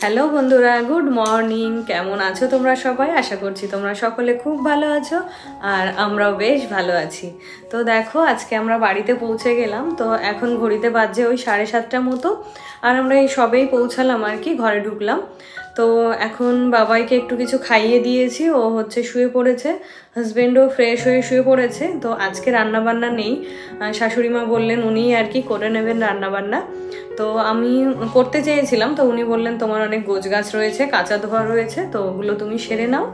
Hello বন্ধুরা, good morning. কেমন আছো তোমরা সবাই? আশা করছি তোমরা সকলে খুব ভালো আছো আর আমরাও বেশ ভালো আছি। তো দেখো, আজকে আমরা বাড়িতে পৌঁছে গেলাম। তো এখন ঘড়িতে বাজছে ওই 7:30 মতো, আর আমরা এই সবেই পৌঁছালাম আর কি, ঘরে ঢুকলাম। তো এখন বাবাইকে একটু কিছু খাইয়ে দিয়েছি, ও হচ্ছে শুয়ে পড়েছে। হাজব্যান্ডও ফ্রেশ হয়ে শুয়ে পড়েছে। তো আজকে রান্নাবান্না নেই, শাশুড়ি মা বললেন উনিই আর কি করে নেবেন রান্নাবান্না। তো আমি করতে চেয়েছিলাম, তো উনি বললেন তোমার অনেক গোছগাছ রয়েছে, কাঁচা ধোয়া রয়েছে, তো ওগুলো তুমি সেরে নাও,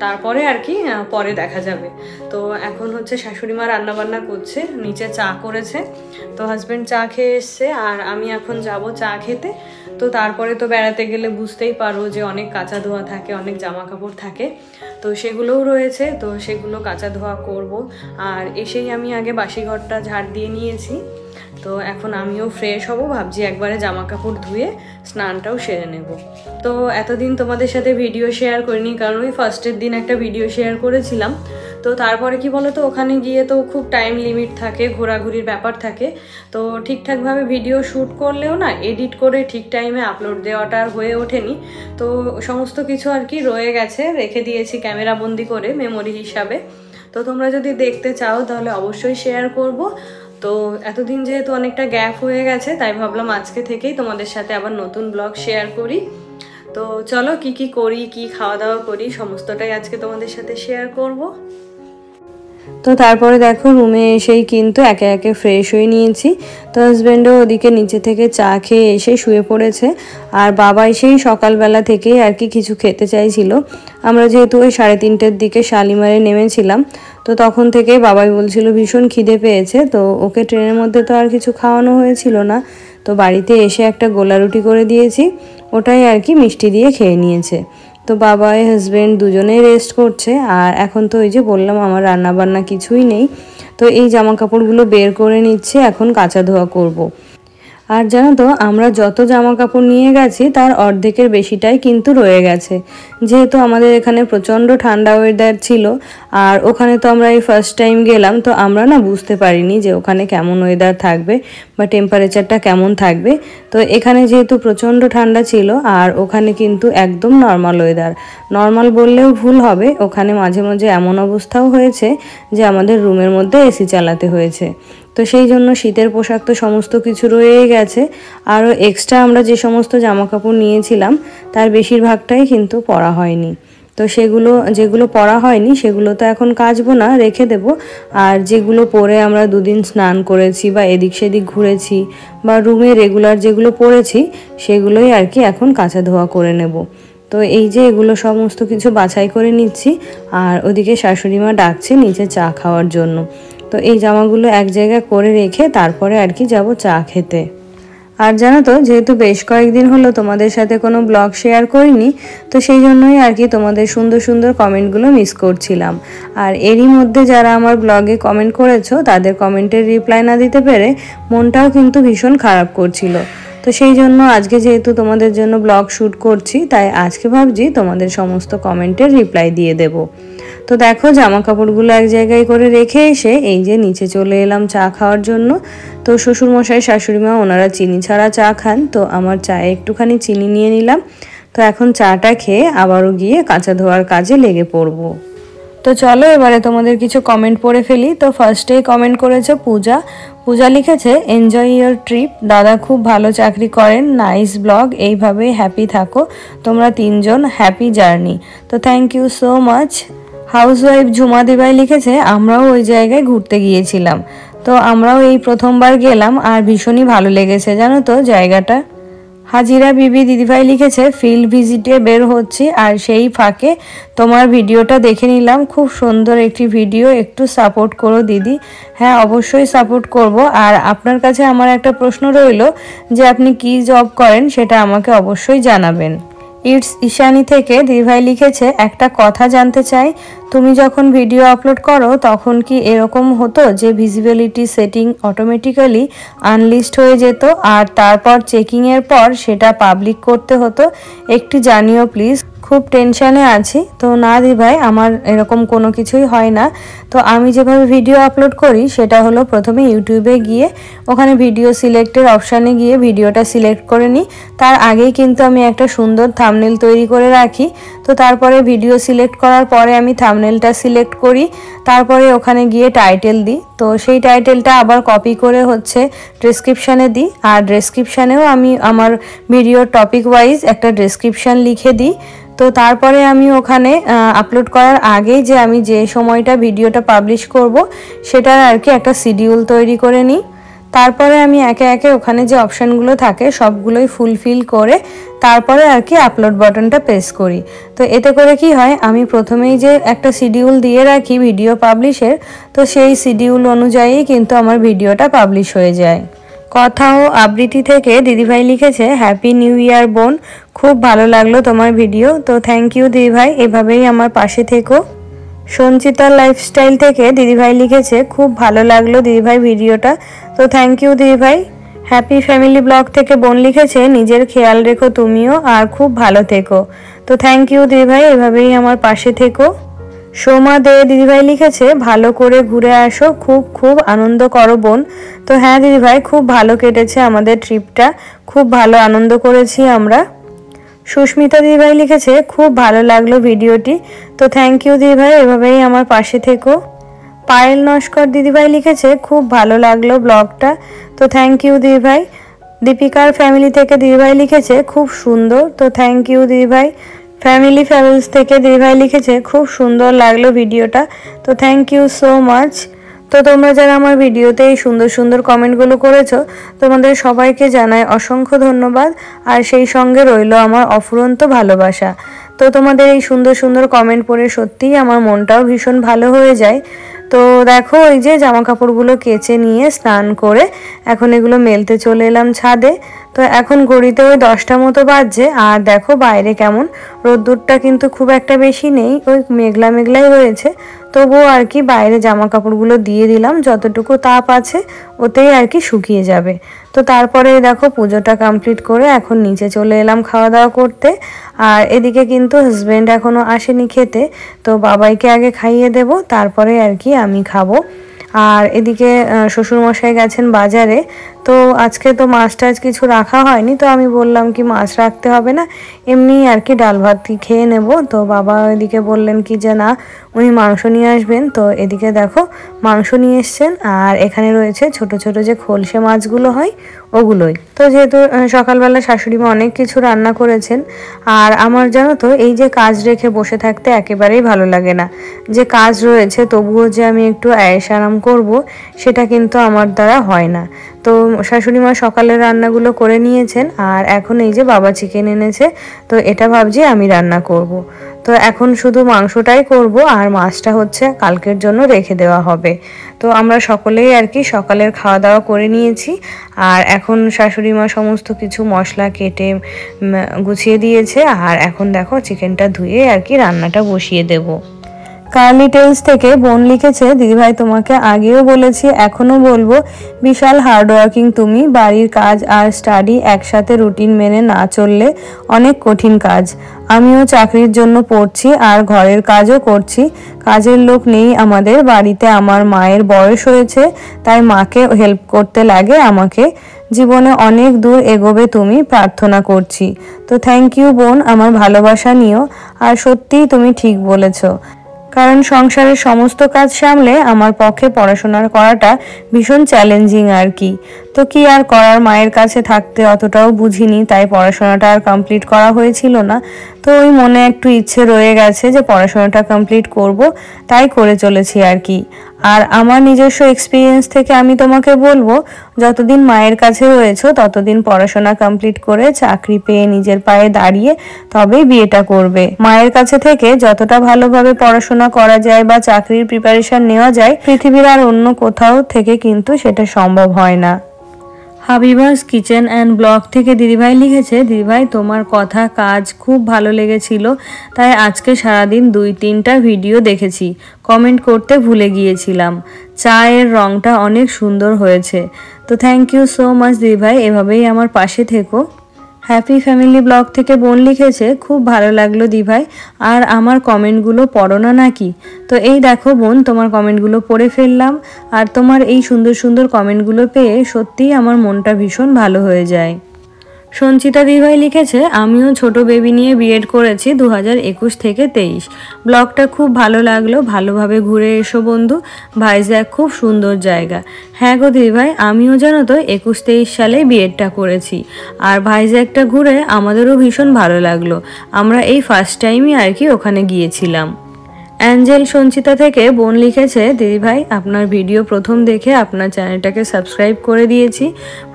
তারপরে আর কি পরে দেখা যাবে। তো এখন হচ্ছে শাশুড়ি মা রান্নাবান্না করছে, নিচে চা করেছে। তো হাজব্যান্ড চা খেয়ে এসছে আর আমি এখন যাব চা খেতে। তো তারপরে তো বেড়াতে গেলে বুঝতেই পারো যে অনেক কাঁচা ধোয়া থাকে, অনেক জামা কাপড় থাকে, তো সেগুলোও রয়েছে। তো সেগুলো কাঁচা ধোয়া করব। আর এসেই আমি আগে বাসি ঘরটা ঝাড় দিয়ে নিয়েছি। তো এখন আমিও ফ্রেশ হব, ভাবছি একবারে জামা কাপড় ধুয়ে স্নানটাও সেরে নেব। তো এতদিন তোমাদের সাথে ভিডিও শেয়ার করিনি, কারণ ওই ফার্স্টের দিন একটা ভিডিও শেয়ার করেছিলাম। তো তারপরে কি বলো তো, ওখানে গিয়ে তো খুব টাইম লিমিট থাকে, ঘোরাঘুরির ব্যাপার থাকে। তো ঠিকঠাকভাবে ভিডিও শ্যুট করলেও না, এডিট করে ঠিক টাইমে আপলোড দেওয়াটা আর হয়ে ওঠেনি। তো সমস্ত কিছু আর কি রয়ে গেছে, রেখে দিয়েছি ক্যামেরা বন্দি করে মেমোরি হিসাবে। তো তোমরা যদি দেখতে চাও তাহলে অবশ্যই শেয়ার করব। তো এতদিন যেহেতু অনেকটা গ্যাপ হয়ে গেছে, তাই ভাবলাম আজকে থেকেই তোমাদের সাথে আবার নতুন ব্লগ শেয়ার করি। তো চলো, কি করি, কি খাওয়া দাওয়া করি, সমস্তটাই আজকে তোমাদের সাথে শেয়ার করব। তো তারপরে দেখো, রুমে এসেই কিন্তু একে একে ফ্রেশ হয়ে নিয়েছি। তো হাজব্যান্ডও ওদিকে নিচে থেকে চা খেয়ে এসে শুয়ে পড়েছে, আর বাবা এসেই সকালবেলা থেকেই আর কি কিছু খেতে চাইছিল। আমরা যেহেতু ওই 3:30-এর দিকে শালিমারে নেমেছিলাম, তো তখন থেকেই বাবাই বলছিল ভীষণ খিদে পেয়েছে। তো ওকে ট্রেনের মধ্যে তো আর কিছু খাওয়ানো হয়েছিল না, তো বাড়িতে এসে একটা গোলা রুটি করে দিয়েছি, ওটাই আর কি মিষ্টি দিয়ে খেয়ে নিয়েছে। তো বাবাই হাজব্যান্ড দুজনেই রেস্ট করছে। আর এখন তো ওই যে বললাম আমার রান্না বান্না কিছুই নেই, তো এই জামা কাপড়গুলো বের করে নিচ্ছে, এখন কাঁচা ধোয়া করব। আর জানো তো, আমরা যত জামা কাপড় নিয়ে গেছি তার অর্ধেকের বেশিটাই কিন্তু রয়ে গেছে, যেহেতু আমাদের এখানে প্রচণ্ড ঠান্ডা ওয়েদার ছিল। আর ওখানে তো আমরা এই ফার্স্ট টাইম গেলাম, তো আমরা না বুঝতে পারিনি যে ওখানে কেমন ওয়েদার থাকবে বা টেম্পারেচারটা কেমন থাকবে। তো এখানে যেহেতু প্রচণ্ড ঠান্ডা ছিল, আর ওখানে কিন্তু একদম নর্মাল ওয়েদার, নর্মাল বললেও ভুল হবে, ওখানে মাঝে মাঝে এমন অবস্থাও হয়েছে যে আমাদের রুমের মধ্যে এসি চালাতে হয়েছে। তো সেই জন্য শীতের পোশাক তো সমস্ত কিছু রয়েই গেছে। আরও এক্সট্রা আমরা যে সমস্ত জামা কাপড় নিয়েছিলাম তার বেশিরভাগটাই কিন্তু পরা হয়নি। তো যেগুলো পরা হয়নি সেগুলো তো এখন কাচবো না, রেখে দেব। আর যেগুলো পরে আমরা দুদিন স্নান করেছি বা এদিক সেদিক ঘুরেছি বা রুমে রেগুলার যেগুলো পরেছি, সেগুলোই আর কি এখন কাচা ধোয়া করে নেব। তো এই যে এগুলো সমস্ত কিছু বাছাই করে নিচ্ছি, আর ওদিকে শাশুড়ি মা ডাকছে নিচে চা খাওয়ার জন্য। তো এই জামাগুলো এক জায়গায় করে রেখে তারপরে আর কি যাব চা খেতে। আর জানো তো, যেহেতু বেশ কয়েকদিন হলো তোমাদের সাথে কোনো ব্লগ শেয়ার করিনি, তো সেই জন্যই আর কি তোমাদের সুন্দর সুন্দর কমেন্টগুলো মিস করছিলাম। আর এরই মধ্যে যারা আমার ব্লগে কমেন্ট করেছো, তাদের কমেন্টের রিপ্লাই না দিতে পেরে মনটাও কিন্তু ভীষণ খারাপ করছিল। তো সেই জন্য আজকে যেহেতু তোমাদের জন্য ব্লগ শ্যুট করছি, তাই আজকে ভাবছি তোমাদের সমস্ত কমেন্টের রিপ্লাই দিয়ে দেব। তো দেখো, জামা কাপড়গুলো এক জায়গায় করে রেখে এসে এই যে নিচে চলে এলাম চা খাওয়ার জন্য। তো শ্বশুরমশাই শাশুড়িমা ওনারা চিনি ছাড়া চা খান, তো আমার চায়ে একটুখানি চিনি নিয়ে নিলাম। তো এখন চাটা খেয়ে আবারও গিয়ে কাঁচা ধোয়ার কাজে লেগে পড়বো। তো চলো এবারে তোমাদের কিছু কমেন্ট পড়ে ফেলি। তো ফার্স্টেই কমেন্ট করেছে পূজা লিখেছে, এনজয় ইয়োর ট্রিপ দাদা, খুব ভালো চাকরি করেন, নাইস ব্লগ, এইভাবে হ্যাপি থাকো তোমরা তিনজন, হ্যাপি জার্নি। তো thank you so much. Housewife Jhuma দিবাই লিখেছে, আমরাও ওই জায়গায় ঘুরতে গিয়েছিলাম, তো আমরাও এই প্রথমবার গেলাম আর ভীষণই ভালো লেগেছে জানো তো জায়গাটা। হাজিরা বিবি দিদিভাই লিখেছে, ফিল্ড ভিজিটে বের হচ্ছি আর সেই ফাঁকে তোমার ভিডিওটা দেখে নিলাম, খুব সুন্দর একটি ভিডিও, একটু সাপোর্ট করো দিদি। হ্যাঁ, অবশ্যই সাপোর্ট করব। আর আপনার কাছে আমার একটা প্রশ্ন রইল যে আপনি কি জব করেন, সেটা আমাকে অবশ্যই জানাবেন। ইটস ঈশানী থেকে দিদিভাই লিখেছে, একটা কথা জানতে চাই, তুমি যখন ভিডিও আপলোড করো তখন কি এরকম হতো যে ভিজিবিলিটি সেটিং অটোমেটিক্যালি আনলিস্ট হয়ে যেত আর তারপর চেকিংয়ের পর সেটা পাবলিক করতে হতো? একটু জানিও প্লিজ। খুব টেনশানে আছি। তো না দিভাই, আমার এরকম কোনো কিছুই হয় না। তো আমি যেভাবে ভিডিও আপলোড করি সেটা হলো প্রথমে ইউটিউবে গিয়ে ওখানে ভিডিও সিলেক্টের অপশানে গিয়ে ভিডিওটা সিলেক্ট করে নিই। তার আগেই কিন্তু আমি একটা সুন্দর থাম্বনেল তৈরি করে রাখি। তো তারপরে ভিডিও সিলেক্ট করার পরে আমি থাম্বনেলটা সিলেক্ট করি, তারপরে ওখানে গিয়ে টাইটেল দিই। তো সেই টাইটেলটা আবার কপি করে হচ্ছে ডেসক্রিপশানে দিই, আর ডেসক্রিপশানেও আমি আমার ভিডিওর টপিক ওয়াইজ একটা ডেসক্রিপশান লিখে দিই। তো তারপরে আমি ওখানে আপলোড করার আগেই যে আমি যে সময়টা ভিডিওটা পাবলিশ করব সেটার আর কি একটা শিডিউল তৈরি করে নিই। তারপরে আমি একে একে ওখানে যে অপশানগুলো থাকে সবগুলোই ফুলফিল করে তারপরে আর কি আপলোড বাটনটা প্রেস করি। তো এতে করে কি হয়, আমি প্রথমেই যে একটা শিডিউল দিয়ে রাখি ভিডিও পাবলিশের, তো সেই শিডিউল অনুযায়ী কিন্তু আমার ভিডিওটা পাবলিশ হয়ে যায়। কথা ও আবৃত্তি থেকে দিদিভাই লিখেছে, হ্যাপি নিউ ইয়ার বোন, খুব ভালো লাগলো তোমার ভিডিও। তো থ্যাংক ইউ দিদিভাই, এভাবেই আমার পাশে থেকো। সঞ্চিতার লাইফস্টাইল থেকে দিদিভাই লিখেছে, খুব ভালো লাগলো দিদিভাই ভিডিওটা। তো থ্যাংক ইউ দিদিভাই। হ্যাপি ফ্যামিলি ব্লগ থেকে বোন লিখেছে, নিজের খেয়াল রেখো তুমিও, আর খুব ভালো থেকো। তো থ্যাংক ইউ দিদিভাই, এভাবেই আমার পাশে থেকো। সোমা দে দিদিভাই লিখেছে, ভালো করে ঘুরে আসো, খুব খুব আনন্দ করো বোন। তো হ্যাঁ দিদিভাই, খুব ভালো কেটেছে আমাদের ট্রিপটা, খুব ভালো আনন্দ করেছি আমরা। সুস্মিতা দিদিভাই লিখেছে, খুব ভালো লাগলো ভিডিওটি। তো থ্যাংক ইউ দিদিভাই, এভাবেই আমার পাশে থেকো। পায়েল নস্কর দিদিভাই লিখেছে, খুব ভালো লাগলো ব্লগটা। তো থ্যাংক ইউ দিদিভাই। দীপিকার ফ্যামিলি থেকে দিদিভাই লিখেছে, খুব সুন্দর। তো থ্যাংক ইউ দিদিভাই। ফ্যামিলি ফ্যামিলস থেকে দিদিভাই লিখেছে, খুব সুন্দর লাগলো ভিডিওটা। তো থ্যাংক ইউ সো মাচ। তো তোমরা যারা আমার ভিডিওতে এই সুন্দর সুন্দর কমেন্টগুলো করেছো, তোমাদের সবাইকে জানাই অসংখ্য ধন্যবাদ, আর সেই সঙ্গে রইল আমার অফুরন্ত ভালোবাসা। তো তোমাদের এই সুন্দর সুন্দর কমেন্ট পড়ে সত্যিই আমার মনটাও ভীষণ ভালো হয়ে যায়। তো দেখো, ওই যে জামা কাপড়গুলো কেচে নিয়ে স্নান করে এখন এগুলো মেলতে চলে এলাম ছাদে। তো এখন ঘড়িতে ওই 10টা মতো বাজছে, আর দেখো বাইরে কেমন রোদ্দুরটা কিন্তু খুব একটা বেশি নেই, ওই মেঘলা মেঘলাই রয়েছে। তবুও আর কি বাইরে জামা কাপড়গুলো দিয়ে দিলাম, যতটুকু তাপ আছে ওতেই আর কি শুকিয়ে যাবে। তো তারপরে দেখো পুজোটা কমপ্লিট করে এখন নিচে চলে এলাম খাওয়া দাওয়া করতে। আর এদিকে কিন্তু হাজব্যান্ড এখনও আসেনি খেতে, তো বাবাইকে আগে খাইয়ে দেব, তারপরে আর কি আমি খাবো। আর এদিকে শ্বশুরমশাই গেছেন বাজারে। তো আজকে তো মাছ টাছ কিছু রাখা হয়নি, তো আমি বললাম কি মাছ রাখতে হবে না, এমনি আর কি ডাল ভাত খেয়ে নেব। তো বাবা এদিকে বললেন কি যে না, উনি মাংস নিয়ে আসবেন। তো এদিকে দেখো মাংস নিয়ে এসছেন, আর এখানে রয়েছে ছোট ছোট যে খলসে মাছগুলো হয় ওগুলোই। তো যেহেতু সকালবেলা শাশুড়িমা অনেক কিছু রান্না করেছেন, আর আমার জানো তো এই যে কাজ রেখে বসে থাকতে একেবারেই ভালো লাগে না। যে কাজ রয়েছে তবুও যে আমি একটু আয়েশ আরাম করবো, সেটা কিন্তু আমার দ্বারা হয় না। তো শাশুড়িমা সকালের রান্নাগুলো করে নিয়েছেন, আর এখন এই যে বাবা চিকেন এনেছে, তো এটা ভাবছি আমি রান্না করব। তো এখন শুধু মাংসটাই করব, আর মাছটা হচ্ছে কালকের জন্য রেখে দেওয়া হবে। তো আমরা সকলেই আর কি সকালের খাওয়া দাওয়া করে নিয়েছি, আর এখন শাশুড়িমা সমস্ত কিছু মশলা কেটে গুছিয়ে দিয়েছে, আর এখন দেখো চিকেনটা ধুয়ে আর কি রান্নাটা বসিয়ে দেবো। কার্লি টেলস থেকে বোন লিখেছে, দিদিভাই তোমাকে আগেও বলেছি এখনও বলবো, বিশাল হার্ডওয়ার্কিং তুমি। বাড়ির কাজ আর স্টাডি একসাথে রুটিন মেনে না চললে অনেক কঠিন কাজ। আমিও চাকরির জন্য পড়ছি আর ঘরের কাজও করছি, কাজের লোক নেই আমাদের বাড়িতে। আমার মায়ের বয়স হয়েছে, তাই মাকে হেল্প করতে লাগে আমাকে। জীবনে অনেক দূর এগোবে তুমি, প্রার্থনা করছি। তো থ্যাংক ইউ বোন, আমার ভালোবাসা নিও। আর সত্যিই তুমি ঠিক বলেছো, কারণ সংসারের সমস্ত কাজ সামলে আমার পক্ষে পড়াশোনা করাটা ভীষণ চ্যালেঞ্জিং আর কি। তো কি আর করার, মায়ের কাছে থাকতে অতটাও বুঝিনি, তাই পড়াশোনাটা আর কমপ্লিট করা হয়েছিল না। তো ওই মনে একটু ইচ্ছে রয়ে গেছে যে পড়াশোনাটা কমপ্লিট করব, তাই করে চলেছি আর কি। আর আমার নিজস্ব এক্সপিরিয়েন্স থেকে আমি তোমাকে বলবো, যতদিন মায়ের কাছে রয়েছো ততদিন পড়াশোনা কমপ্লিট করে চাকরি পেয়ে নিজের পায়ে দাঁড়িয়ে তবেই বিয়েটা করবে। মায়ের কাছে থেকে যতটা ভালোভাবে পড়াশোনা করা যায় বা চাকরির প্রিপারেশন নেওয়া যায়, পৃথিবীর আর অন্য কোথাও থেকে কিন্তু সেটা সম্ভব হয় না। হাবিবাস কিচেন অ্যান্ড ব্লগ থেকে দিদিভাই লিখেছে, দিদিভাই তোমার কথা কাজ খুব ভালো লেগেছিল, তাই আজকে সারাদিন 2-3টা ভিডিও দেখেছি, কমেন্ট করতে ভুলে গিয়েছিলাম। চায়ের রংটা অনেক সুন্দর হয়েছে। তো থ্যাংক ইউ সো মাচ দিদিভাই, এভাবেই আমার পাশে থেকো। হ্যাপি ফ্যামিলি ব্লগ থেকে বোন লিখেছে, খুব ভালো লাগলো দিভাই, আর আমার কমেন্টগুলো পড়ো না নাকি? তো এই দেখো বোন, তোমার কমেন্টগুলো পড়ে ফেললাম, আর তোমার এই সুন্দর সুন্দর কমেন্টগুলো পেয়ে সত্যিই আমার মনটা ভীষণ ভালো হয়ে যায়। সঞ্চিতা দিভাই লিখেছে, আমিও ছোট বেবি নিয়ে বিএড করেছি 2021 থেকে 23। ব্লগটা খুব ভালো লাগলো, ভালোভাবে ঘুরে এসো বন্ধু, ভাইজ্যাক খুব সুন্দর জায়গা। হ্যাঁ গো দিভাই, আমিও জানো তো 21-23 সালে বিএডটা করেছি, আর ভাইজ্যাকটা ঘুরে আমাদেরও ভীষণ ভালো লাগলো। আমরা এই ফার্স্ট টাইমই আর কি ওখানে গিয়েছিলাম। অ্যাঞ্জেল সঞ্চিতা থেকে বোন লিখেছে, দিদিভাই আপনার ভিডিও প্রথম দেখে আপনার চ্যানেলটাকে সাবস্ক্রাইব করে দিয়েছি।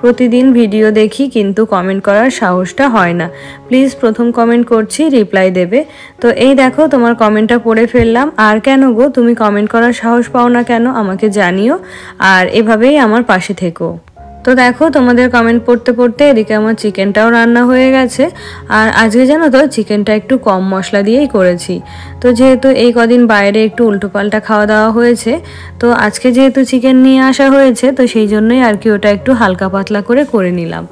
প্রতিদিন ভিডিও দেখি কিন্তু কমেন্ট করার সাহসটা হয় না, প্লিজ প্রথম কমেন্ট করছি, রিপ্লাই দেবে। তো এই দেখো তোমার কমেন্টটা পড়ে ফেললাম। আর কেন গো তুমি কমেন্ট করার সাহস পাও না কেন আমাকে জানিও, আর এভাবেই আমার পাশে থেকো। তো দেখো তোমাদের কমেন্ট পড়তে পড়তে এদিকে আমার চিকেনটাও রান্না হয়ে গেছে। আর আজকে জানো তো চিকেনটা একটু কম মশলা দিয়েই করেছি। তো যেহেতু এই কদিন বাইরে একটু উল্টোপাল্টা খাওয়া দাওয়া হয়েছে, তো আজকে যেহেতু চিকেন নিয়ে আসা হয়েছে, তো সেই জন্যই আর কি ওটা একটু হালকা পাতলা করে নিলাম।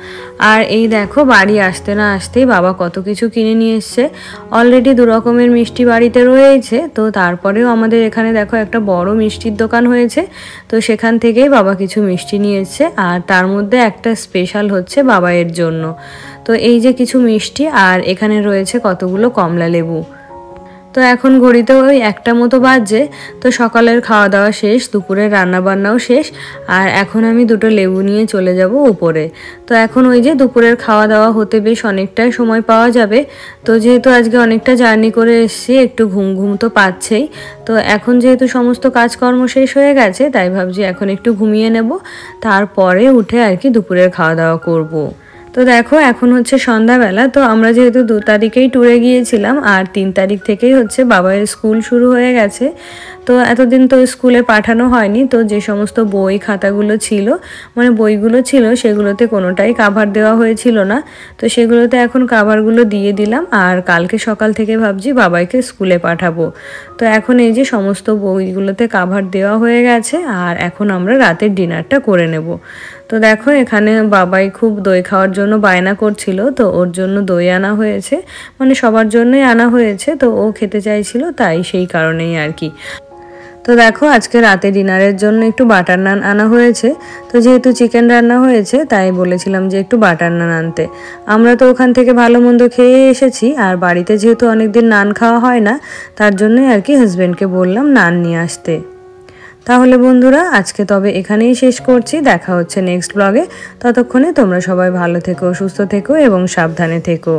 আর এই দেখো বাড়ি আসতে না আসতেই বাবা কত কিছু কিনে নিয়ে এসছে। অলরেডি 2 রকমের মিষ্টি বাড়িতে রয়েছে, তো তারপরেও আমাদের এখানে দেখো একটা বড় মিষ্টির দোকান হয়েছে, তো সেখান থেকেই বাবা কিছু মিষ্টি নিয়ে এসছে। আর তার মধ্যে একটা স্পেশাল হচ্ছে বাবাইয়ের জন্য। তো এই যে কিছু মিষ্টি, আর এখানে রয়েছে কতগুলো কমলা লেবু। তো এখন ঘড়িতে ওই 1টা মতো বাজছে। তো সকালের খাওয়া দাওয়া শেষ, দুপুরের রান্না বান্নাও শেষ, আর এখন আমি 2টো লেবু নিয়ে চলে যাব উপরে। তো এখন ওই যে দুপুরের খাওয়া দাওয়া হতে বেশ অনেকটাই সময় পাওয়া যাবে। তো যেহেতু আজকে অনেকটা জার্নি করে এসেছি, একটু ঘুম ঘুম তো পাচ্ছেই। তো এখন যেহেতু সমস্ত কাজকর্ম শেষ হয়ে গেছে, তাই ভাবছি এখন একটু ঘুমিয়ে নেব, তারপরে উঠে আর কি দুপুরের খাওয়া দাওয়া করব। তো দেখো এখন হচ্ছে সন্ধ্যাবেলা। তো আমরা যেহেতু 2 তারিখেই ট্যুরে গিয়েছিলাম, আর 3 তারিখ থেকেই হচ্ছে বাবার স্কুল শুরু হয়ে গেছে। তো এতদিন তো স্কুলে পাঠানো হয়নি, তো যে সমস্ত বই খাতাগুলো ছিল, মানে বইগুলো ছিল, সেগুলোতে কোনোটাই কাভার দেওয়া হয়েছিল না। তো সেগুলোতে এখন কাভারগুলো দিয়ে দিলাম, আর কালকে সকাল থেকে ভাবছি বাবাইকে স্কুলে পাঠাবো। তো এখন এই যে সমস্ত বইগুলোতে কাভার দেওয়া হয়ে গেছে, আর এখন আমরা রাতের ডিনারটা করে নেব। তো দেখো এখানে বাবাই খুব দই খাওয়ার জন্য বায়না করছিল, তো ওর জন্য দই আনা হয়েছে, মানে সবার জন্যই আনা হয়েছে, তো ও খেতে চাইছিল, তাই সেই কারণেই আর কি। তো দেখো আজকে রাতে ডিনারের জন্য একটু বাটার নান আনা হয়েছে। তো যেহেতু চিকেন রান্না হয়েছে, তাই বলেছিলাম যে একটু বাটার নান আনতে। আমরা তো ওখান থেকে ভালো মন্দ খেয়ে এসেছি, আর বাড়িতে যেহেতু অনেকদিন নান খাওয়া হয় না, তার জন্যই আর কি হাজব্যান্ডকে বললাম নান নিয়ে আসতে। তাহলে বন্ধুরা আজকে তবে এখানেই শেষ করছি, দেখা হচ্ছে নেক্সট ব্লগে। ততক্ষণে তোমরা সবাই ভালো থেকো, সুস্থ থেকো এবং সাবধানে থেকো।